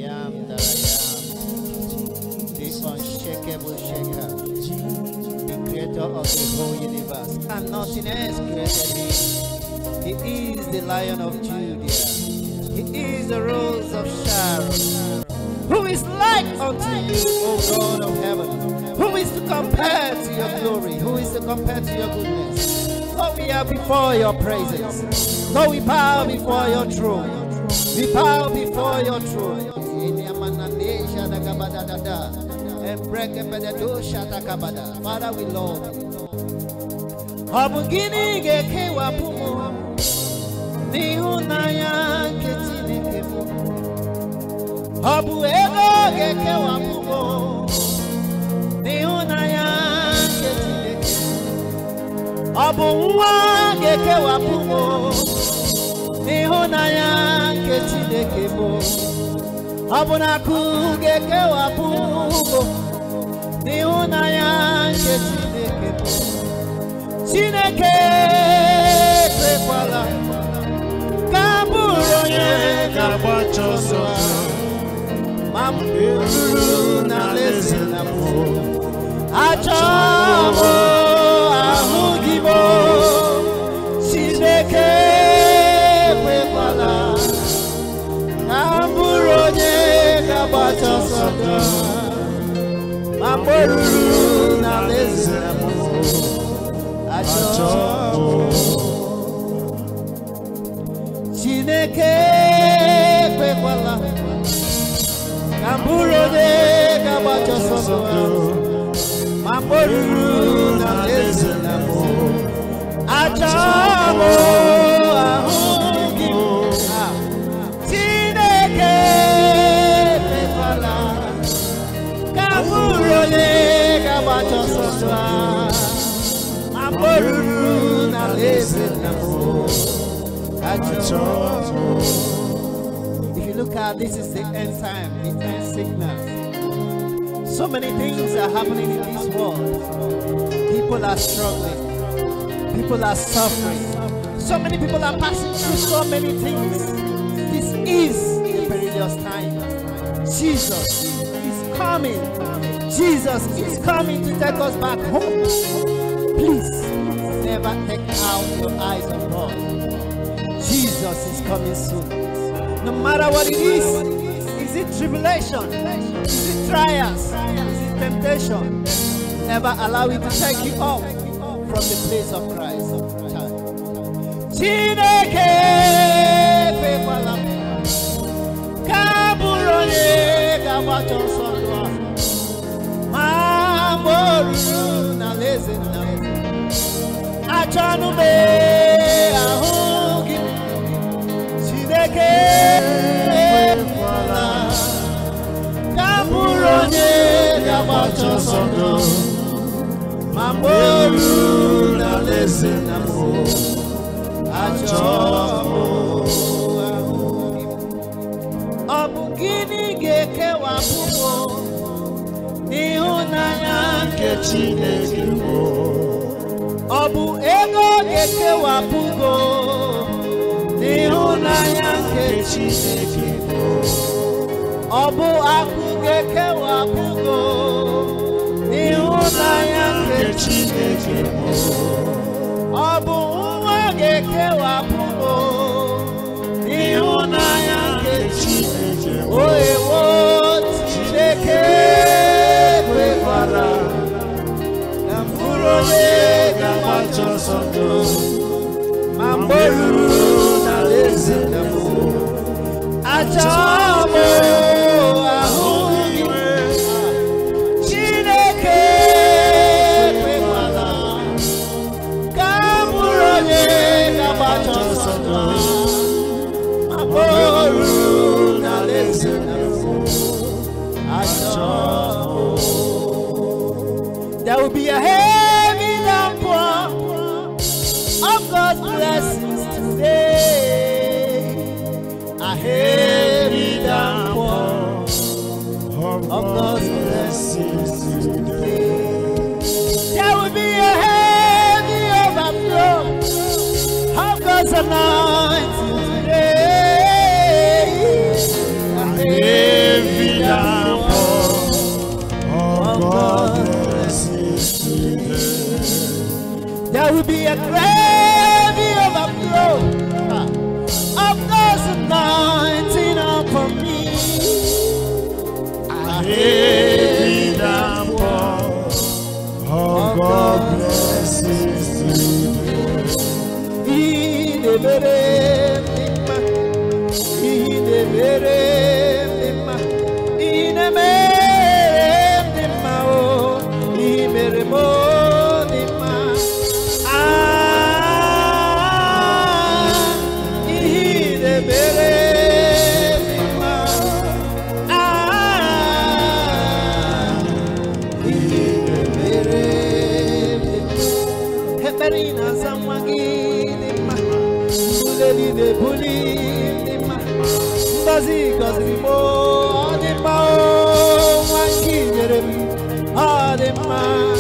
am that I am, the unshakable shaker, the creator of the whole universe, and nothing else created him. He is the Lion of Judah. He is the Rose of Sharon. Who is like unto you, O God of heaven? Who is to compare to your glory? Who is to compare to your goodness? Lord, we are before your presence. Lord, we bow before your throne. We bow before your throne. Father, we love you. Abu ego geke wapumo niuna yange tideke Abu uwa geke wapumo niuna yange tideke mo Abu naku geke wapumo niuna yange tideke mo Chineke kwekwala kaburo ye kabachoso Mamuru na listen na mo Achamo ahugibo Chineke kwekwala Mamuru nye kabacha soka Mamuru na listen na mo Achamo Chineke kwekwala Kamburo de kabacho soso Mamboru na leze na mo Achamo ahugi Chineke pefala Kamburo de kabacho soso Mamboru na leze na mo Achamo. Look at this is the end time, the end signal. So many things are happening in this world. People are struggling. People are suffering. So many people are passing through so many things. This is a perilous time. Jesus is coming. Jesus is coming to take us back home. Please never take out your eyes on God. Jesus is coming soon. No matter what it is it tribulation, is it trials, is it temptation, never allow it to take you off from the place of Christ. Chineke pepala kaburonye kabacho sondwa Mamboru na leze na achanu be ahugi Chineke Kaburonye kabacho sondo Mamboru na leze na mo Achomo Obugini geke wapumo Nihuna yanke Chineke mo Obu ego geke wapugo Nihuna yanke Chineke mo Obu aku geke wapugo Nihuna yanke Chineke mo Obu uwa geke wapugo Nihuna yanke Chineke mo Oewo Chineke kwekwala Kamfurole kamacho sondo Mamboru na leze na mo Achamo ahugiwe Chineke kwekwala Kaburonye kabacho sondo Mamboru na leze na mo Achamo. There will be a heavy downpour of God's blessings today. A heavy downpour of God's blessings today. There will be a heavy overflow of God's anointing today. A heavy Adema